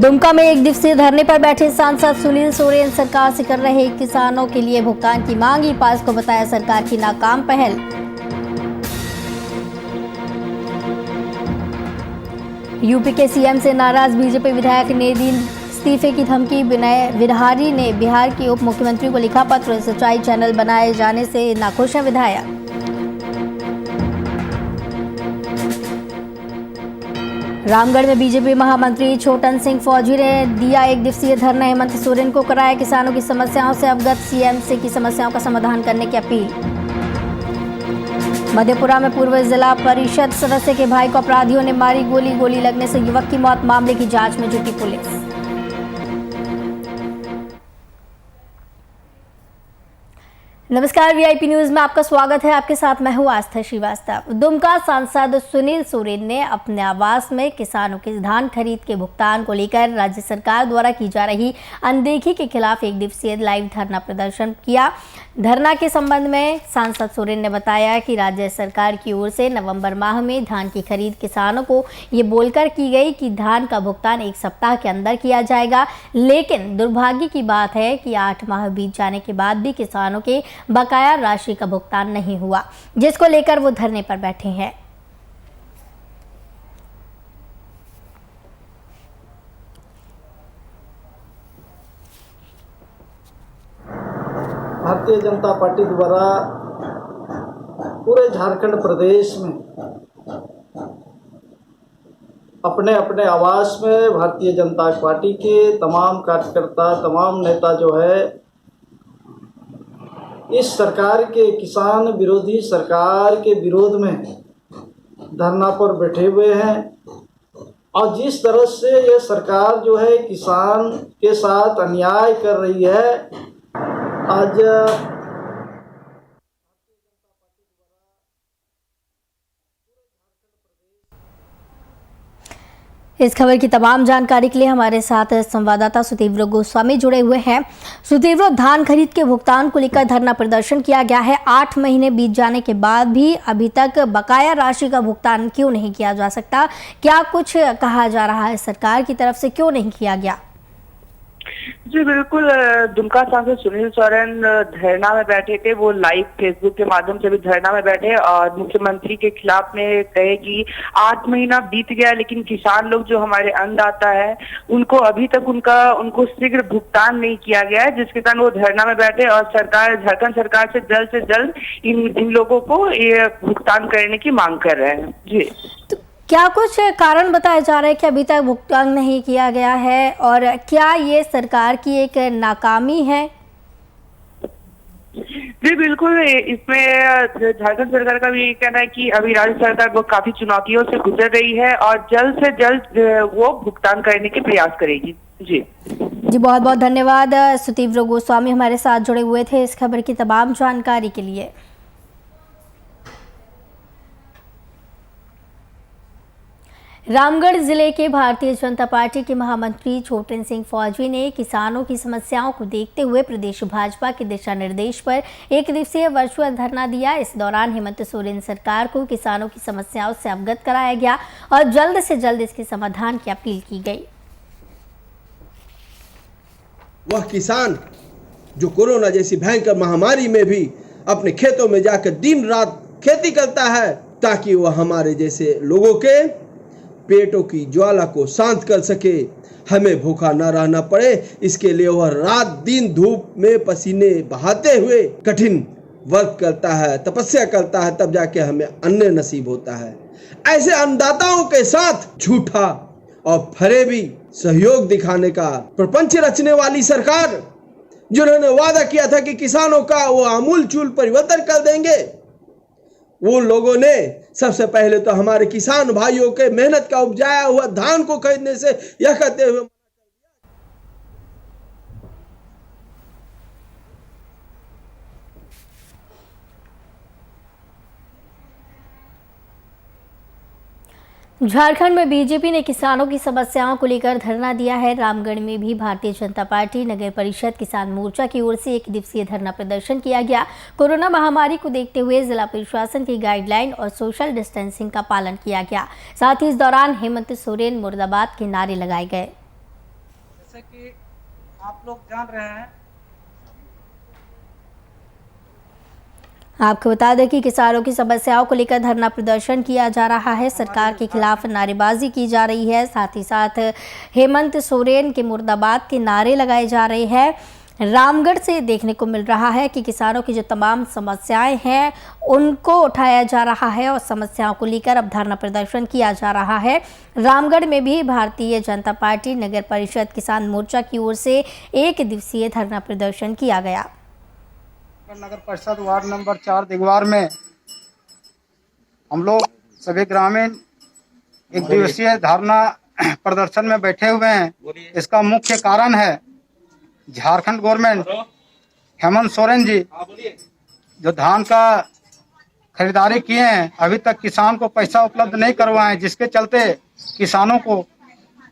दुमका में एक दिवसीय धरने पर बैठे सांसद सुनील सोरेन सरकार से कर रहे किसानों के लिए भुगतान की मांग। पास को बताया सरकार की नाकाम पहल। यूपी के सीएम से नाराज बीजेपी विधायक ने दी इस्तीफे की धमकी। विनय विहारी ने बिहार के उप मुख्यमंत्री को लिखा पत्र। सच्चाई चैनल बनाए जाने से नाखुश है विधायक। रामगढ़ में बीजेपी महामंत्री छोटन सिंह फौजी ने दिया एक दिवसीय धरना। हेमंत सोरेन को कराया किसानों की समस्याओं से अवगत। सीएम से की समस्याओं का समाधान करने की अपील। मधेपुरा में पूर्व जिला परिषद सदस्य के भाई को अपराधियों ने मारी गोली। गोली लगने से युवक की मौत। मामले की जांच में जुटी पुलिस। नमस्कार, वीआईपी न्यूज में आपका स्वागत है। आपके साथ मैं हूं आस्था श्रीवास्तव। दुमका सांसद सुनील सोरेन ने अपने आवास में किसानों के धान खरीद के भुगतान को लेकर राज्य सरकार द्वारा की जा रही अनदेखी के खिलाफ एक दिवसीय लाइव धरना प्रदर्शन किया। धरना के संबंध में सांसद सोरेन ने बताया कि राज्य सरकार की ओर से नवंबर माह में धान की खरीद किसानों को ये बोलकर की गई कि धान का भुगतान 1 सप्ताह के अंदर किया जाएगा, लेकिन दुर्भाग्य की बात है कि 8 माह बीत जाने के बाद भी किसानों के बकाया राशि का भुगतान नहीं हुआ, जिसको लेकर वो धरने पर बैठे हैं। भारतीय जनता पार्टी द्वारा पूरे झारखंड प्रदेश में अपने अपने आवास में भारतीय जनता पार्टी के तमाम कार्यकर्ता, तमाम नेता जो है इस सरकार के किसान विरोधी सरकार के विरोध में धरना पर बैठे हुए हैं। और जिस तरह से ये सरकार जो है किसान के साथ अन्याय कर रही है, आज इस खबर की तमाम जानकारी के लिए हमारे साथ संवाददाता सुतीव्र गोस्वामी जुड़े हुए हैं। सुतीव्र, धान खरीद के भुगतान को लेकर धरना प्रदर्शन किया गया है। 8 महीने बीत जाने के बाद भी अभी तक बकाया राशि का भुगतान क्यों नहीं किया जा सकता? क्या कुछ कहा जा रहा है सरकार की तरफ से, क्यों नहीं किया गया? जी बिल्कुल, दुमका सांसद सुनील सोरेन धरना में बैठे थे। वो लाइव फेसबुक के माध्यम से भी धरना में बैठे और मुख्यमंत्री के खिलाफ में कहे कि 8 महीना बीत गया लेकिन किसान लोग जो हमारे अन्नदाता है उनको अभी तक उनको शीघ्र भुगतान नहीं किया गया है, जिसके कारण वो धरना में बैठे और झारखंड सरकार से जल्द इन लोगों को ये भुगतान करने की मांग कर रहे हैं। जी, क्या कुछ कारण बताया जा रहा है कि अभी तक भुगतान नहीं किया गया है, और क्या ये सरकार की एक नाकामी है? जी बिल्कुल, इसमें झारखंड सरकार का भी कहना है कि अभी राज्य सरकार वो काफी चुनौतियों से गुजर रही है और जल्द से जल्द वो भुगतान करने के प्रयास करेगी। जी बहुत बहुत धन्यवाद सुतीव्र गोस्वामी, हमारे साथ जुड़े हुए थे इस खबर की तमाम जानकारी के लिए। रामगढ़ जिले के भारतीय जनता पार्टी के महामंत्री छोटन सिंह फौजी ने किसानों की समस्याओं को देखते हुए प्रदेश भाजपा के दिशा निर्देश पर एक दिवसीय वर्चुअल धरना दिया। इस दौरान हेमंत सोरेन सरकार को किसानों की समस्याओं से अवगत कराया गया और जल्द से जल्द इसके समाधान की अपील की गई। वह किसान जो कोरोना जैसी भयंकर महामारी में भी अपने खेतों में जाकर दिन रात खेती करता है ताकि वह हमारे जैसे लोगों के पेटों की ज्वाला को शांत कर सके, हमें भूखा न रहना पड़े, इसके लिए वह रात दिन धूप में पसीने बहाते हुए कठिन व्रत करता है, तपस्या करता है, तब जाके हमें अन्न नसीब होता है। ऐसे अन्नदाताओं के साथ झूठा और फरेबी सहयोग दिखाने का प्रपंच रचने वाली सरकार, जिन्होंने वादा किया था कि किसानों का वो आमूल चूल परिवर्तन कर देंगे, उन लोगों ने सबसे पहले तो हमारे किसान भाइयों के मेहनत का उपजाया हुआ धान को खरीदने से यह कहते हुए झारखंड में बीजेपी ने किसानों की समस्याओं को लेकर धरना दिया है। रामगढ़ में भी भारतीय जनता पार्टी नगर परिषद किसान मोर्चा की ओर से एक दिवसीय धरना प्रदर्शन किया गया। कोरोना महामारी को देखते हुए जिला प्रशासन की गाइडलाइन और सोशल डिस्टेंसिंग का पालन किया गया। साथ ही इस दौरान हेमंत सोरेन मुर्दाबाद के नारे लगाए गए। जैसे कि आप लोग जान रहे हैं, आपको बता दें कि किसानों की समस्याओं को लेकर धरना प्रदर्शन किया जा रहा है, सरकार के खिलाफ नारेबाजी की जा रही है, साथ ही साथ हेमंत सोरेन के मुर्दाबाद के नारे लगाए जा रहे हैं। रामगढ़ से देखने को मिल रहा है कि किसानों की जो तमाम समस्याएं हैं उनको उठाया जा रहा है और समस्याओं को लेकर अब धरना प्रदर्शन किया जा रहा है। रामगढ़ में भी भारतीय जनता पार्टी नगर परिषद किसान मोर्चा की ओर से 1 दिवसीय धरना प्रदर्शन किया गया। नगर परिषद वार्ड नंबर 4 दिगवार में हम लोग सभी ग्रामीण 1 दिवसीय धरना प्रदर्शन में बैठे हुए हैं। इसका मुख्य कारण है झारखंड गवर्नमेंट हेमंत सोरेन जी जो धान का खरीदारी किए हैं, अभी तक किसान को पैसा उपलब्ध नहीं करवाए, जिसके चलते किसानों को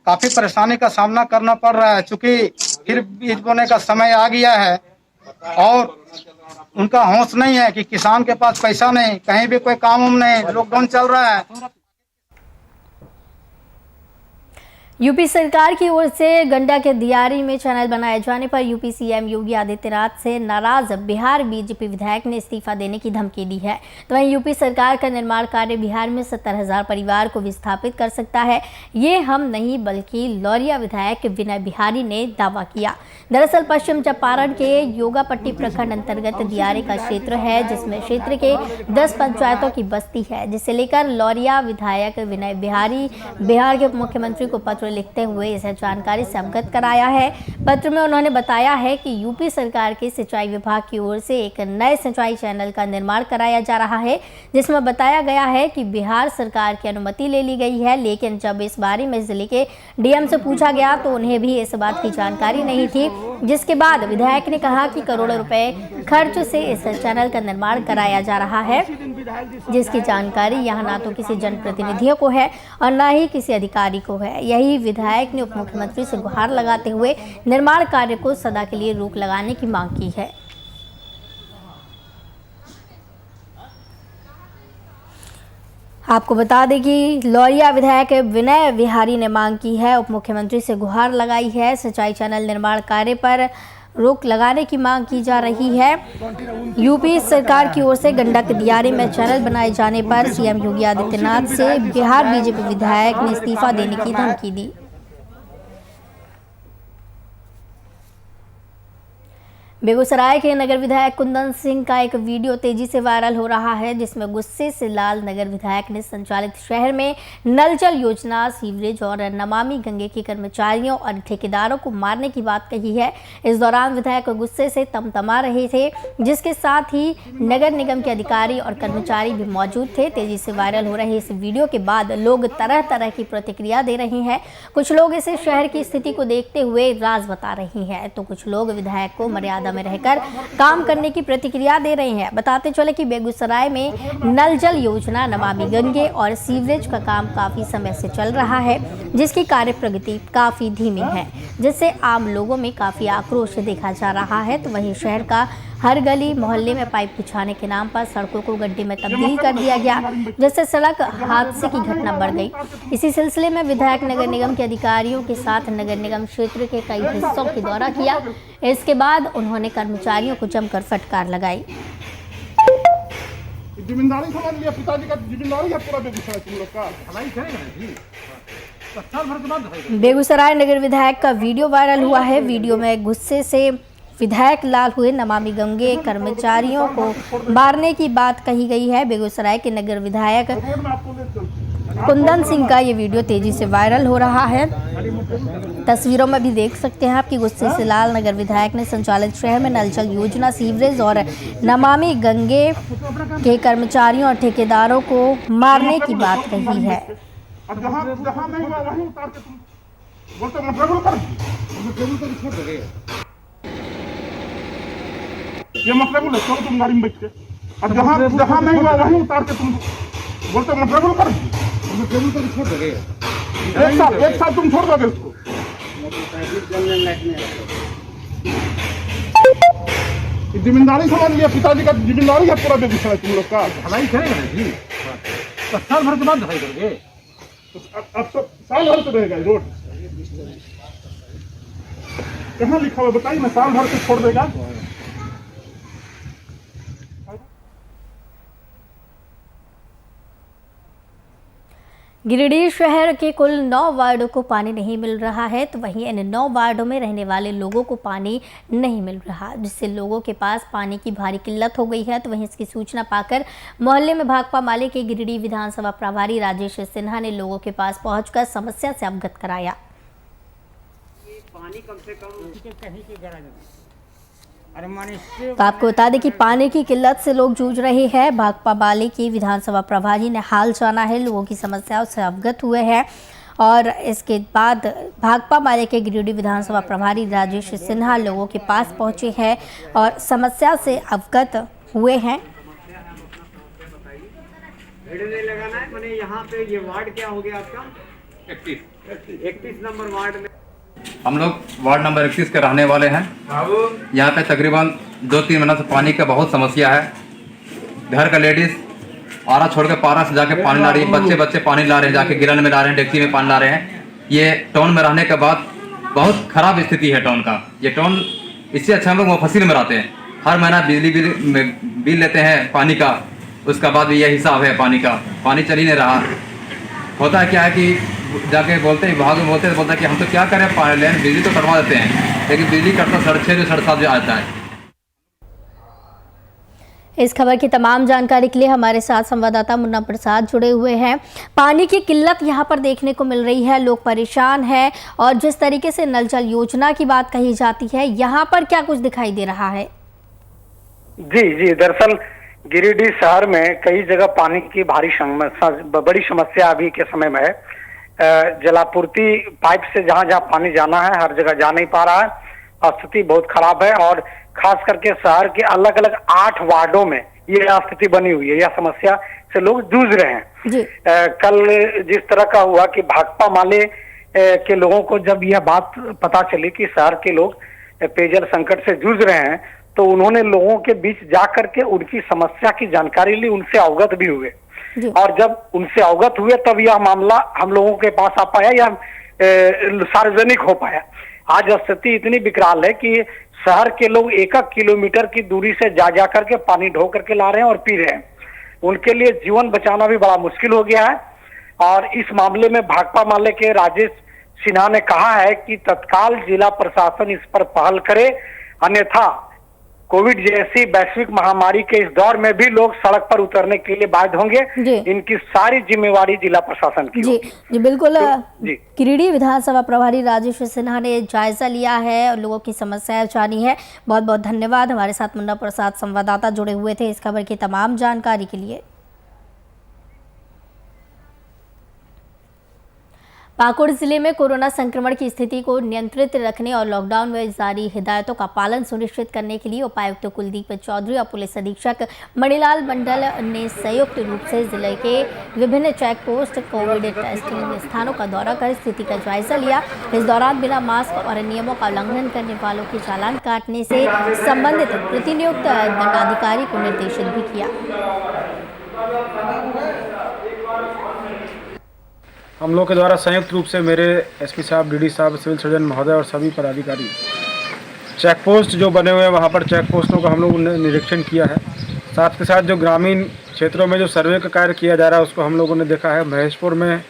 काफी परेशानी का सामना करना पड़ रहा है। चूंकि फिर बीज बोने का समय आ गया है और उनका होश नहीं है कि किसान के पास पैसा नहीं, कहीं भी कोई काम नहीं, लॉकडाउन चल रहा है। यूपी सरकार की ओर से गंडक के दियारी में चैनल बनाए जाने पर यूपी सीएम योगी आदित्यनाथ से नाराज बिहार बीजेपी विधायक ने इस्तीफा देने की धमकी दी है। तो वहीं यूपी सरकार का निर्माण कार्य बिहार में 70,000 परिवार को विस्थापित कर सकता है, ये हम नहीं बल्कि लौरिया विधायक विनय बिहारी ने दावा किया। दरअसल पश्चिम चंपारण के योगापट्टी प्रखंड अंतर्गत दियारे का क्षेत्र है, जिसमें क्षेत्र के 10 पंचायतों की बस्ती है, जिसे लेकर लौरिया विधायक विनय बिहारी बिहार के उप मुख्यमंत्री को पत्र लिखते हुए इस जानकारी से अवगत कराया है। पत्र में उन्होंने बताया है कि यूपी सरकार के सिंचाई विभाग की ओर से एक नए सिंचाई चैनल का निर्माण कराया जा रहा है, जिसमें बताया गया है कि बिहार सरकार की अनुमति ले ली गई है, लेकिन जब इस बारे में जिले के डीएम से पूछा गया तो उन्हें भी इस बात की जानकारी नहीं थी, जिसके बाद विधायक ने कहा कि करोड़ों रुपए खर्च से इस चैनल का निर्माण कराया जा रहा है, जिसकी जानकारी यहाँ ना तो किसी जनप्रतिनिधियों को है और न ही किसी अधिकारी को है। यही विधायक ने उप मुख्यमंत्री से गुहार लगाते हुए निर्माण कार्य को सदा के लिए रोक लगाने की मांग की है। आपको बता दें कि लौरिया विधायक विनय बिहारी ने मांग की है, उप मुख्यमंत्री से गुहार लगाई है। सिंचाई चैनल निर्माण कार्य पर रोक लगाने की मांग की जा रही है। यूपी सरकार की ओर से गंडक दियारे में चैनल बनाए जाने पर सीएम योगी आदित्यनाथ से बिहार बीजेपी विधायक ने इस्तीफा देने की धमकी दी। बेगूसराय के नगर विधायक कुंदन सिंह का एक वीडियो तेजी से वायरल हो रहा है, जिसमें गुस्से से लाल नगर विधायक ने संचालित शहर में नल जल योजना, सीवरेज और नमामि गंगे के कर्मचारियों और ठेकेदारों को मारने की बात कही है। इस दौरान विधायक गुस्से से तमतमा रहे थे, जिसके साथ ही नगर निगम के अधिकारी और कर्मचारी भी मौजूद थे। तेजी से वायरल हो रहे इस वीडियो के बाद लोग तरह तरह की प्रतिक्रिया दे रहे हैं। कुछ लोग इसे शहर की स्थिति को देखते हुए राज बता रहे हैं, तो कुछ लोग विधायक को मर्यादा में रहकर काम करने की प्रतिक्रिया दे रहे हैं। बताते चले कि बेगूसराय में नल जल योजना, नमामि गंगे और सीवरेज का काम काफी समय से चल रहा है, जिसकी कार्य प्रगति काफी धीमी है, जिससे आम लोगों में काफी आक्रोश देखा जा रहा है। तो वहीं शहर का हर गली मोहल्ले में पाइप बिछाने के नाम पर सड़कों को गड्ढे में तब्दील कर दिया गया, जिससे सड़क हादसे की घटना बढ़ गई। इसी सिलसिले में विधायक नगर निगम के अधिकारियों के साथ नगर निगम क्षेत्र के कई हिस्सों का दौरा किया। इसके बाद उन्होंने कर्मचारियों को जमकर फटकार लगाई। जिम्मेदारी समझ लिया, पिताजी का जिम्मेदारी है पूरा बेगूसराय तुम लोग का भलाई करेगा जी। बेगूसराय नगर विधायक का वीडियो वायरल हुआ है। वीडियो में गुस्से से विधायक लाल हुए, नमामि गंगे कर्मचारियों को मारने की बात कही गई है। बेगूसराय के नगर विधायक कुंदन सिंह का ये वीडियो तेजी से वायरल हो रहा है। तस्वीरों में भी देख सकते हैं आप कि गुस्से से लाल नगर विधायक ने संचालित शहर में नल जल योजना, सीवरेज और नमामि गंगे के कर्मचारियों और ठेकेदारों को मारने की बात कही है। ये मतलब बोले चलो तुम गाड़ी में बैठ के, और जहाँ नहीं हुआ वहीं उतार के तुम बोलते मतलब कर छोड़ दोगे। एक साथ तुम छोड़ दोगे उसको। जिम्मेदारी समझ लिया, पिताजी का जिम्मेदारी है पूरा बेगूसराय तुम लोग का भलाई करेगा जी। साल भर के बाद भलाई करोगे, अब तो साल भर तो रहेगा रोड। कहाँ लिखा हुआ है बताइए ना, साल भर से छोड़ देगा। गिरिडीह शहर के कुल 9 वार्डों को पानी नहीं मिल रहा है, तो वहीं इन 9 वार्डों में रहने वाले लोगों को पानी नहीं मिल रहा, जिससे लोगों के पास पानी की भारी किल्लत हो गई है। तो वहीं इसकी सूचना पाकर मोहल्ले में भाकपा माले के गिरिडीह विधानसभा प्रभारी राजेश सिन्हा ने लोगों के पास पहुंचकर समस्या से अवगत कराया। पानी कम से कम कहीं की गरज नहीं। तो आपको बता दें कि पानी की किल्लत से लोग जूझ रहे हैं। भाकपा माले की विधानसभा प्रभारी ने हाल जाना है, लोगों की समस्याओं से अवगत हुए हैं और इसके बाद भाकपा माले के गिरिडीह विधानसभा प्रभारी राजेश सिन्हा लोगों के पास पहुंचे हैं और समस्या से अवगत हुए हैं। लगाना है मैंने यहाँ पे, ये वार्ड क्या हो गया आपका? 31 नंबर वार्ड में हम लोग वार्ड नंबर 31 के रहने वाले हैं। यहाँ पे तकरीबन 2-3 महीने से पानी का बहुत समस्या है। घर का लेडीज आरा छोड़ के पारा से जाके पानी ला रही है, बच्चे पानी ला रहे हैं, जाके गिरन में ला रहे हैं, डेक्ची में पानी ला रहे हैं। ये टाउन में रहने के बाद बहुत खराब स्थिति है टाउन का। ये टाउन, इससे अच्छा हम लोग मुफस्सिल में रहते हैं। हर महीना बिजली बिल लेते हैं पानी का, उसका बाद भी यह हिसाब है पानी का। पानी चल ही नहीं रहा। होता है क्या है कि जाके बोलते हैं, विभाग में बोलते हैं कि हम तो क्या करें, लाइन बिजली तो कटवा देते हैं, लेकिन बिजली कटता 6:30 7:30 आता है। इस खबर की तमाम जानकारी के लिए हमारे साथ संवाददाता मुन्ना प्रसाद जुड़े हुए हैं। पानी की किल्लत यहाँ पर देखने को मिल रही है, लोग परेशान हैं और जिस तरीके से नल जल योजना की बात कही जाती है, यहाँ पर क्या कुछ दिखाई दे रहा है? जी, दरअसल गिरिडीह शहर में कई जगह पानी की भारी समस्या, बड़ी समस्या अभी के समय में है। जलापूर्ति पाइप से जहां जहां पानी जाना है हर जगह जा नहीं पा रहा है। स्थिति बहुत खराब है और खास करके शहर के अलग अलग 8 वार्डों में ये स्थिति बनी हुई है। यह समस्या से लोग जूझ रहे हैं। कल जिस तरह का हुआ कि भाकपा माले के लोगों को जब यह बात पता चली कि शहर के लोग पेयजल संकट से जूझ रहे हैं, तो उन्होंने लोगों के बीच जाकर के उनकी समस्या की जानकारी ली, उनसे अवगत भी हुए। और जब उनसे अवगत हुए तब यह मामला हम लोगों के पास आ पाया या सार्वजनिक हो पाया। आज स्थिति इतनी विकराल है कि शहर के लोग 1 किलोमीटर की दूरी से जा करके पानी ढो करके ला रहे हैं और पी रहे हैं। उनके लिए जीवन बचाना भी बड़ा मुश्किल हो गया है। और इस मामले में भाकपा माले के राजेश सिन्हा ने कहा है कि तत्काल जिला प्रशासन इस पर पहल करे, अन्यथा कोविड जैसी वैश्विक महामारी के इस दौर में भी लोग सड़क पर उतरने के लिए बाध्य होंगे। इनकी सारी जिम्मेवारी जिला प्रशासन की जी बिल्कुल। गिरिडीह विधानसभा प्रभारी राजेश सिन्हा ने जायजा लिया है और लोगों की समस्याएं जानी है। बहुत बहुत धन्यवाद। हमारे साथ मुन्ना प्रसाद संवाददाता जुड़े हुए थे इस खबर की तमाम जानकारी के लिए। पाकुड़ जिले में कोरोना संक्रमण की स्थिति को नियंत्रित रखने और लॉकडाउन में जारी हिदायतों का पालन सुनिश्चित करने के लिए उपायुक्त कुलदीप चौधरी और पुलिस अधीक्षक मणिलाल मंडल ने संयुक्त रूप से जिले के विभिन्न चेक पोस्ट, कोविड टेस्टिंग स्थानों का दौरा कर स्थिति का जायजा लिया। इस दौरान बिना मास्क और नियमों का उल्लंघन करने वालों के चालान काटने से संबंधित प्रतिनियुक्त दंडाधिकारी को निर्देशित भी किया। हम लोग के द्वारा संयुक्त रूप से मेरे एसपी साहब, डीडी साहब, सिविल सर्जन महोदय और सभी पदाधिकारी चेक पोस्ट जो बने हुए हैं वहाँ पर चेक पोस्टों का हम लोगों ने निरीक्षण किया है। साथ के साथ जो ग्रामीण क्षेत्रों में जो सर्वे का कार्य किया जा रहा है उसको हम लोगों ने देखा है। महेशपुर में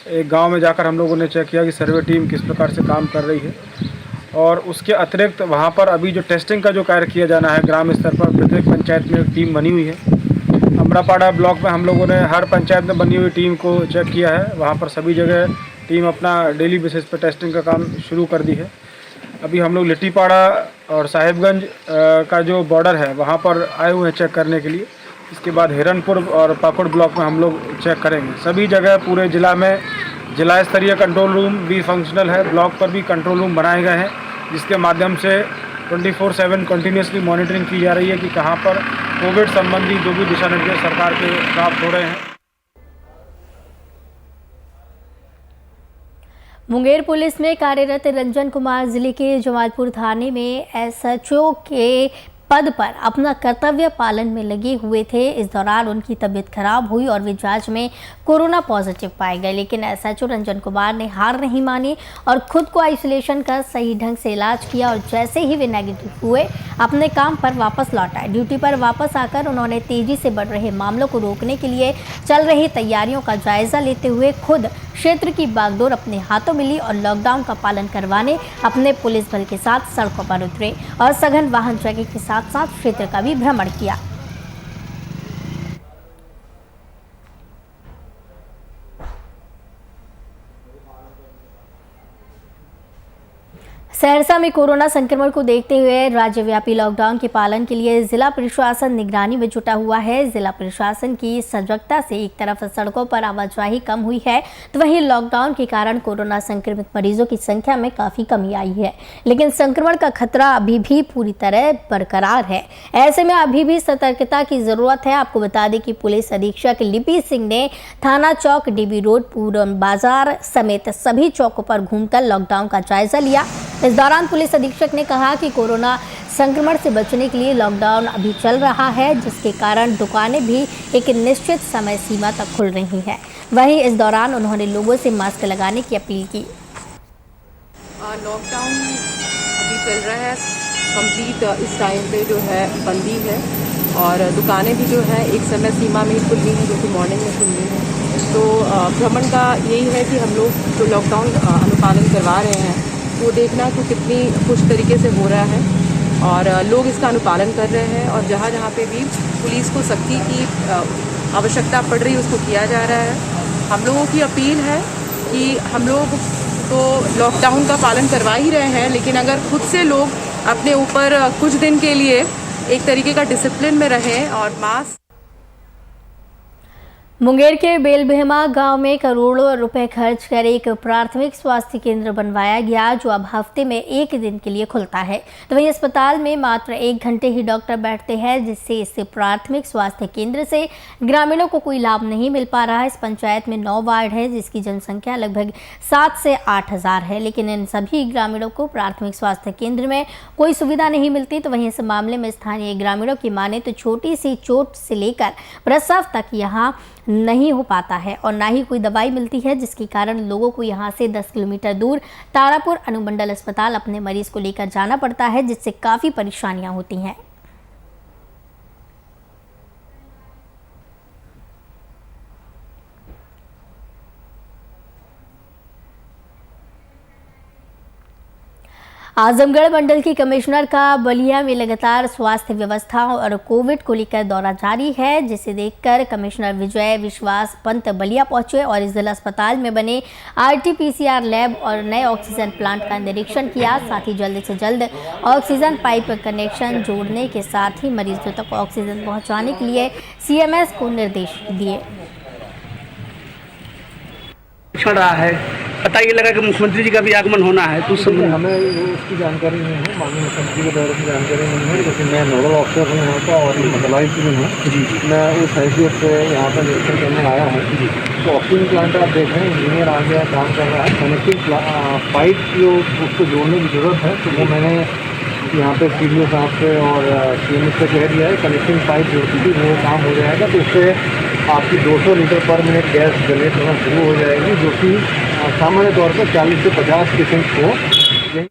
एक गांव में जाकर हम लोगों ने चेक किया कि सर्वे टीम किस प्रकार से काम कर रही है। और उसके अतिरिक्त वहाँ पर अभी जो टेस्टिंग का जो कार्य किया जाना है ग्राम स्तर पर, प्रत्येक पंचायत में एक टीम बनी हुई है। अमरापाड़ा ब्लॉक में हम लोगों ने हर पंचायत में बनी हुई टीम को चेक किया है। वहाँ पर सभी जगह टीम अपना डेली बेसिस पर टेस्टिंग का काम शुरू कर दी है। अभी हम लोग लिट्टीपाड़ा और साहिबगंज का जो बॉर्डर है वहाँ पर आए हुए हैं चेक करने के लिए। इसके बाद हिरनपुर और पाकुड़ ब्लॉक में हम लोग चेक करेंगे। सभी जगह पूरे जिला में जिला स्तरीय कंट्रोल रूम भी फंक्शनल है। ब्लॉक पर भी कंट्रोल रूम बनाए गए हैं जिसके माध्यम से 24/7 कंटिन्यूसली मॉनिटरिंग की जा रही है कि कहाँ पर कोविड संबंधी जो भी दिशा निर्देश सरकार के प्राप्त हो रहे हैं। मुंगेर पुलिस में कार्यरत रंजन कुमार जिले के जमालपुर थाने में एसएचओ के पद पर अपना कर्तव्य पालन में लगे हुए थे। इस दौरान उनकी तबीयत खराब हुई और वे जांच में कोरोना पॉजिटिव पाए गए, लेकिन एसएचओ रंजन कुमार ने हार नहीं मानी और खुद को आइसोलेशन कर सही ढंग से इलाज किया और जैसे ही वे नेगेटिव हुए अपने काम पर वापस लौट आए। ड्यूटी पर वापस आकर उन्होंने तेजी से बढ़ रहे मामलों को रोकने के लिए चल रही तैयारियों का जायजा लेते हुए खुद क्षेत्र की बागडोर अपने हाथों में ली और लॉकडाउन का पालन करवाने अपने पुलिस बल के साथ सड़कों पर उतरे और सघन वाहन चेकिंग के साथ साथ क्षेत्र का भी भ्रमण किया। सहरसा में कोरोना संक्रमण को देखते हुए राज्यव्यापी लॉकडाउन के पालन के लिए जिला प्रशासन निगरानी में जुटा हुआ है। जिला प्रशासन की सजगता से एक तरफ सड़कों पर आवाजाही कम हुई है, तो वहीं लॉकडाउन के कारण कोरोना संक्रमित मरीजों की संख्या में काफ़ी कमी आई है, लेकिन संक्रमण का खतरा अभी भी पूरी तरह बरकरार है। ऐसे में अभी भी सतर्कता की ज़रूरत है। आपको बता दें कि पुलिस अधीक्षक लिपि सिंह ने थाना चौक, डीबी रोड, पूरन बाजार समेत सभी चौकों पर घूमकर लॉकडाउन का जायजा लिया। इस दौरान पुलिस अधीक्षक ने कहा कि कोरोना संक्रमण से बचने के लिए लॉकडाउन अभी चल रहा है, जिसके कारण दुकानें भी एक निश्चित समय सीमा तक खुल रही हैं। वहीं इस दौरान उन्होंने लोगों से मास्क लगाने की अपील की। लॉकडाउन अभी चल रहा है कंप्लीट, इस टाइम पे जो है बंदी है और दुकानें भी जो है एक समय सीमा में खुल रही हैं, जो कि मॉर्निंग में खुल रही हैं। तो भ्रमण का यही है कि हम लोग जो लॉकडाउन अनुपालन करवा रहे हैं वो देखना कि कितनी कुछ तरीके से हो रहा है और लोग इसका अनुपालन कर रहे हैं और जहाँ जहाँ पे भी पुलिस को सख्ती की आवश्यकता पड़ रही है उसको किया जा रहा है। हम लोगों की अपील है कि हम लोग तो लॉकडाउन का पालन करवा ही रहे हैं, लेकिन अगर खुद से लोग अपने ऊपर कुछ दिन के लिए एक तरीके का डिसिप्लिन में रहें और मास्क। मुंगेर के बेलबेहमा गांव में करोड़ों रुपए खर्च कर एक प्राथमिक स्वास्थ्य केंद्र बनवाया गया, जो अब हफ्ते में एक दिन के लिए खुलता है। तो वहीं अस्पताल में मात्र 1 घंटे ही डॉक्टर बैठते हैं, जिससे इस प्राथमिक स्वास्थ्य केंद्र से ग्रामीणों को कोई लाभ नहीं मिल पा रहा है। इस पंचायत में 9 वार्ड है, जिसकी जनसंख्या लगभग 7 से 8 हज़ार है, लेकिन इन सभी ग्रामीणों को प्राथमिक स्वास्थ्य केंद्र में कोई सुविधा नहीं मिलती। तो वहीं इस मामले में स्थानीय ग्रामीणों की माने तो छोटी सी चोट से लेकर प्रसव तक यहाँ नहीं हो पाता है और ना ही कोई दवाई मिलती है, जिसके कारण लोगों को यहां से 10 किलोमीटर दूर तारापुर अनुमंडल अस्पताल अपने मरीज को लेकर जाना पड़ता है, जिससे काफ़ी परेशानियां होती हैं। आजमगढ़ मंडल की कमिश्नर का बलिया में लगातार स्वास्थ्य व्यवस्था और कोविड को लेकर दौरा जारी है, जिसे देखकर कमिश्नर विजय विश्वास पंत बलिया पहुंचे और इस जिला अस्पताल में बने RT-PCR लैब और नए ऑक्सीजन प्लांट का निरीक्षण किया। साथ ही जल्द से जल्द ऑक्सीजन पाइप कनेक्शन जोड़ने के साथ ही मरीजों तक ऑक्सीजन पहुँचाने के लिए CMS को निर्देश दिए। रहा है, पता ये लगा कि मुख्यमंत्री जी का भी आगमन होना है, तो सब हमें उसकी जानकारी नहीं है, माननीय मुख्यमंत्री के दौरे की जानकारी नहीं है, लेकिन मैं नोडल ऑफिसर हूँ यहाँ का और मतलाई भी हूँ जी। मैं उस हैसियत से यहाँ पर निरीक्षण करने आया हूँ जी। तो ऑक्सीजन प्लांट आप देख रहे हैं, इंजीनियर आ गया, काम कर रहा है। कनेक्टिंग पाइप जो उसको जोड़ने की ज़रूरत है, तो वो मैंने यहाँ पे CDO साहब से और CMS से कह दिया है। कनेक्टिंग पाइप जोड़ती थी वो काम हो जाएगा, तो उससे आपकी 200 लीटर पर मिनट गैस जनरेट होना शुरू हो जाएगी, जो कि सामान्य तौर पर 40 से 50 पेशेंट को।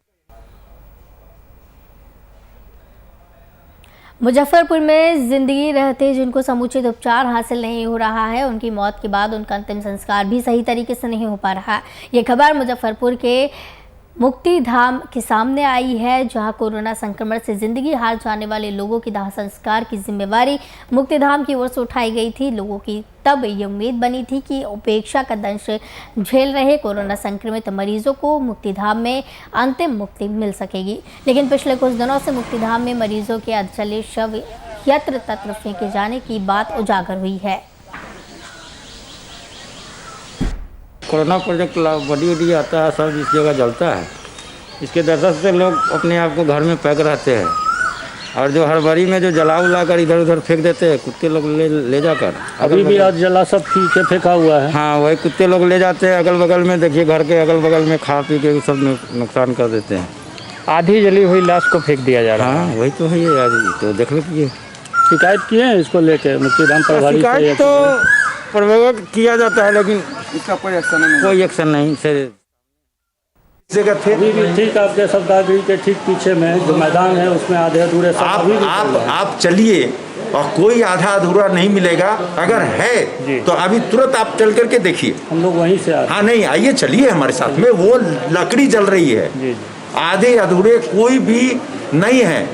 मुजफ्फरपुर में जिंदगी रहते जिनको समुचित उपचार हासिल नहीं हो रहा है, उनकी मौत के बाद उनका अंतिम संस्कार भी सही तरीके से नहीं हो पा रहा। ये खबर मुजफ्फरपुर के मुक्ति धाम के सामने आई है, जहां कोरोना संक्रमण से जिंदगी हार जाने वाले लोगों की दाह संस्कार की जिम्मेवारी मुक्ति धाम की ओर से उठाई गई थी। लोगों की तब ये उम्मीद बनी थी कि उपेक्षा का दंश झेल रहे कोरोना संक्रमित मरीजों को मुक्ति धाम में अंतिम मुक्ति मिल सकेगी, लेकिन पिछले कुछ दिनों से मुक्ति धाम में मरीजों के अधचले शव यत्र तत्र फेंके जाने की बात उजागर हुई है। कोरोना प्रोजेक्ट बड़ी आता है, सब इस जगह जलता है। इसके दर्द से लोग अपने आप को घर में पैक रहते हैं और जो हड़बड़ी में जो जला उला कर इधर उधर फेंक देते हैं, कुत्ते लोग ले जाकर। अभी भी आज जला सब पीछे फेंका हुआ है। हाँ, वही कुत्ते लोग ले जाते हैं अगल बगल में। देखिए घर के अगल बगल में खा पी के सब नुकसान कर देते हैं। आधी जली हुई लाश को फेंक दिया जा रहा है। हाँ वही तो है ये, तो देख लीजिए। शिकायत किए हैं इसको लेकर मुक्तिधाम प्रभारी से? शिकायत तो प्रभावित किया जाता है लेकिन इसका कोई एक्शन नहीं सर। जगह थे अभी भी ठीक आपके सरदारगिरी के ठीक पीछे में जो मैदान है उसमें आधे अधूरे आप चलिए और कोई आधा अधूरा नहीं मिलेगा। अगर है तो अभी तुरंत आप चल करके देखिए। हम लोग वहीं से हाँ नहीं आइए, चलिए हमारे साथ में। वो लकड़ी जल रही है, आधे अधूरे कोई भी नहीं है,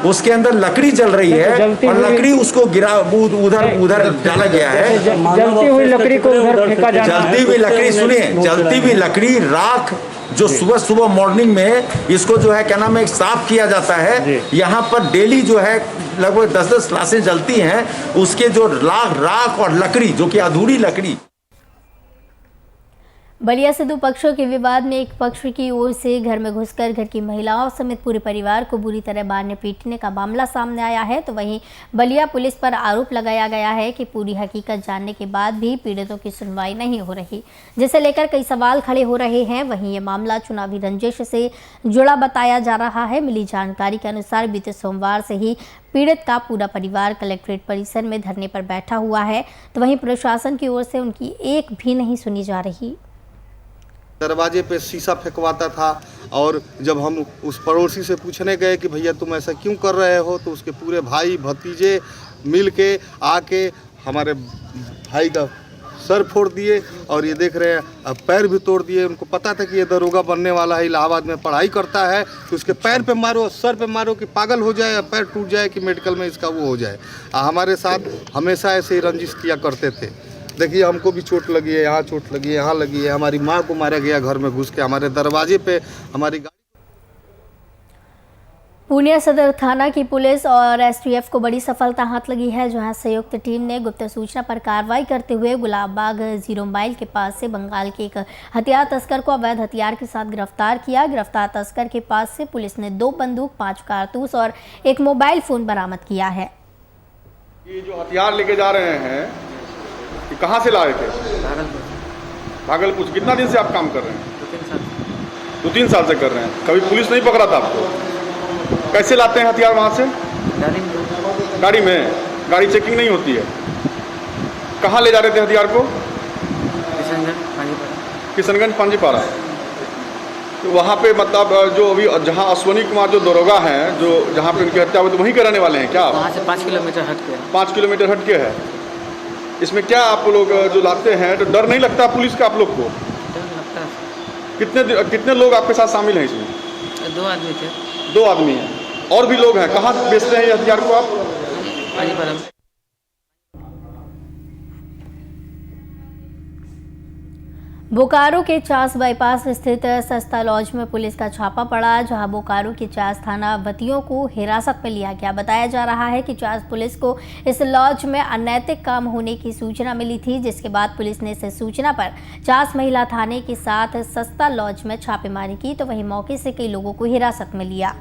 उसके अंदर लकड़ी जल रही है और लकड़ी उसको गिरा उधर डाला गया है। जलती हुई लकड़ी को उधर फेंका जाना है। जलती हुई लकड़ी, सुनिए, जलती हुई लकड़ी राख जो सुबह मॉर्निंग में इसको जो है क्या नाम है साफ किया जाता है। यहाँ पर डेली जो है लगभग 10-10 लाशें जलती हैं, उसके जो राख और लकड़ी जो कि अधूरी लकड़ी। बलिया से दो पक्षों के विवाद में एक पक्ष की ओर से घर में घुसकर घर की महिलाओं समेत पूरे परिवार को बुरी तरह मारने पीटने का मामला सामने आया है, तो वहीं बलिया पुलिस पर आरोप लगाया गया है कि पूरी हकीकत जानने के बाद भी पीड़ितों की सुनवाई नहीं हो रही, जिसे लेकर कई सवाल खड़े हो रहे हैं। वहीं ये मामला चुनावी रंजिश से जुड़ा बताया जा रहा है। मिली जानकारी के अनुसार बीते सोमवार से ही पीड़ित का पूरा परिवार कलेक्ट्रेट परिसर में धरने पर बैठा हुआ है, तो वहीं प्रशासन की ओर से उनकी एक भी नहीं सुनी जा रही। दरवाजे पे शीशा फेंकवाता था और जब हम उस पड़ोसी से पूछने गए कि भैया तुम ऐसा क्यों कर रहे हो, तो उसके पूरे भाई भतीजे मिल के आके हमारे भाई का सर फोड़ दिए और ये देख रहे हैं अब पैर भी तोड़ दिए। उनको पता था कि ये दरोगा बनने वाला है, इलाहाबाद में पढ़ाई करता है, तो उसके पैर पे मारो, सर पे मारो कि पागल हो जाए, पैर टूट जाए कि मेडिकल में इसका वो हो जाए। हमारे साथ हमेशा ऐसे ही रंजिश किया करते थे। देखिए हमको भी चोट लगी है, यहाँ चोट लगी है, यहाँ लगी है, हमारी माँ को मारा गया घर में घुस के, हमारे दरवाजे पे हमारी गाड़ी। पूर्णिया सदर थाना की पुलिस और एसटीएफ को बड़ी सफलता हाथ लगी है, जहां संयुक्त टीम ने गुप्त सूचना पर कार्रवाई करते हुए गुलाबबाग 0 माइल के पास से बंगाल के एक हथियार तस्कर को अवैध हथियार के साथ गिरफ्तार किया। गिरफ्तार तस्कर के पास से पुलिस ने 2 बंदूक, 5 कारतूस और एक मोबाइल फोन बरामद किया है। ये जो हथियार लेके जा रहे हैं ये कहाँ से लाए थे? भागलपुर। कितना दिन से आप काम कर रहे हैं? 2-3 साल से कर रहे हैं। कभी पुलिस नहीं पकड़ा था आपको? कैसे लाते हैं हथियार वहाँ से? गाड़ी में। गाड़ी चेकिंग नहीं होती है। कहाँ ले जा रहे थे हथियार को? किशनगंज पांजीपारा। तो वहाँ पे मतलब जो अभी जहाँ अश्वनी कुमार जो दरोगा हैं, जो जहाँ पे उनकी हत्या हुई, तो वहीं के रहने वाले हैं क्या? वहाँ से 5 किलोमीटर हट के। 5 किलोमीटर हट के है। इसमें क्या आप लोग जो लाते हैं तो डर नहीं लगता पुलिस का आप लोग को? लगता है। कितने लोग आपके साथ शामिल हैं इसमें? 2 आदमी थे। 2 आदमी हैं। और भी लोग हैं। कहाँ बेचते हैं ये हथियार को आप? पाजीपारा। बोकारो के चास बाईपास स्थित सस्ता लॉज में पुलिस का छापा पड़ा, जहां बोकारो के चास थाना वतियों को हिरासत में लिया गया। बताया जा रहा है कि चास पुलिस को इस लॉज में अनैतिक काम होने की सूचना मिली थी, जिसके बाद पुलिस ने इस सूचना पर चास महिला थाने के साथ सस्ता लॉज में छापेमारी की, तो वहीं मौके से कई लोगों को हिरासत में लिया।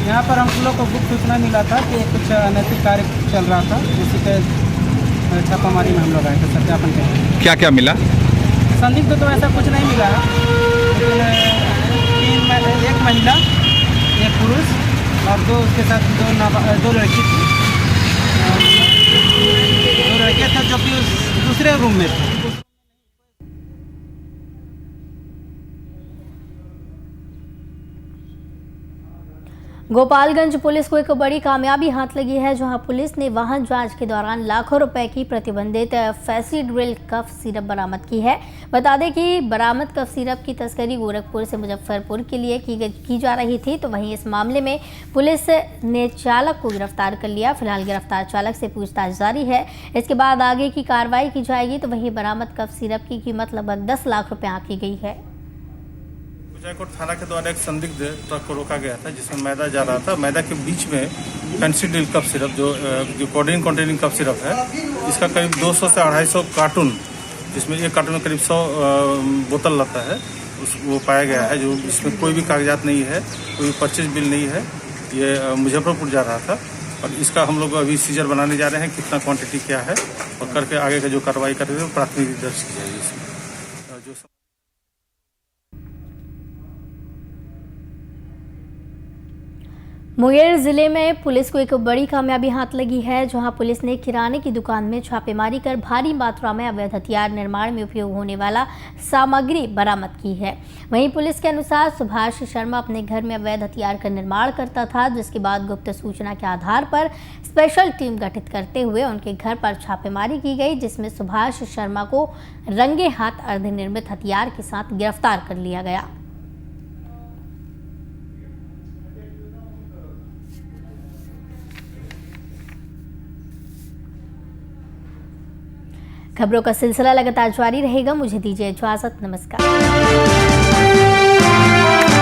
यहाँ पर हम लोग को गुप्त सूचना मिला था कि कुछ अनैतिक कार्य चल रहा था, जिससे छापामारी में हम लोग आए थे सत्यापन के। क्या क्या मिला? संदिग्ध तो ऐसा कुछ नहीं मिला, लेकिन 1 महिला, 1 पुरुष और 2 उसके साथ 2 लड़की थी। 2 लड़के थे जो कि उस दूसरे रूम में थे। गोपालगंज पुलिस को एक बड़ी कामयाबी हाथ लगी है, जहां पुलिस ने वाहन जांच के दौरान लाखों रुपए की प्रतिबंधित फैसिड्रिल कफ सिरप बरामद की है। बता दें कि बरामद कफ सिरप की तस्करी गोरखपुर से मुजफ्फरपुर के लिए की जा रही थी, तो वहीं इस मामले में पुलिस ने चालक को गिरफ्तार कर लिया। फिलहाल गिरफ्तार चालक से पूछताछ जारी है। इसके बाद आगे की कार्रवाई की जाएगी। तो वहीं बरामद कफ सिरप की कीमत लगभग 10 लाख रुपए आंकी गई है। कुचायकोट थाना के द्वारा एक संदिग्ध ट्रक को रोका गया था, जिसमें मैदा जा रहा था। मैदा के बीच में फैंसीड्रिल कफ सिरप जो कोडेन कंटेनिंग कफ सिरप है, इसका करीब 200 से 250 कार्टून, जिसमें एक कार्टून में करीब 100 बोतल रहता है, वो पाया गया है। जो इसमें कोई भी कागजात नहीं है, कोई परचेज बिल नहीं है। ये मुजफ्फरपुर जा रहा था और इसका हम लोग अभी सीजर बनाने जा रहे हैं, कितना क्वांटिटी क्या है, और करके आगे का जो कार्रवाई कर रहे हैं प्राथमिकी दर्ज की जाएगी इसमें। मुंगेर जिले में पुलिस को एक बड़ी कामयाबी हाथ लगी है, जहां पुलिस ने किराने की दुकान में छापेमारी कर भारी मात्रा में अवैध हथियार निर्माण में उपयोग होने वाला सामग्री बरामद की है। वहीं पुलिस के अनुसार सुभाष शर्मा अपने घर में अवैध हथियार का निर्माण करता था, जिसके बाद गुप्त सूचना के आधार पर स्पेशल टीम गठित करते हुए उनके घर पर छापेमारी की गई, जिसमें सुभाष शर्मा को रंगे हाथ अर्धनिर्मित हथियार के साथ गिरफ्तार कर लिया गया। खबरों का सिलसिला लगातार जारी रहेगा। मुझे दीजिए इजाजत। नमस्कार।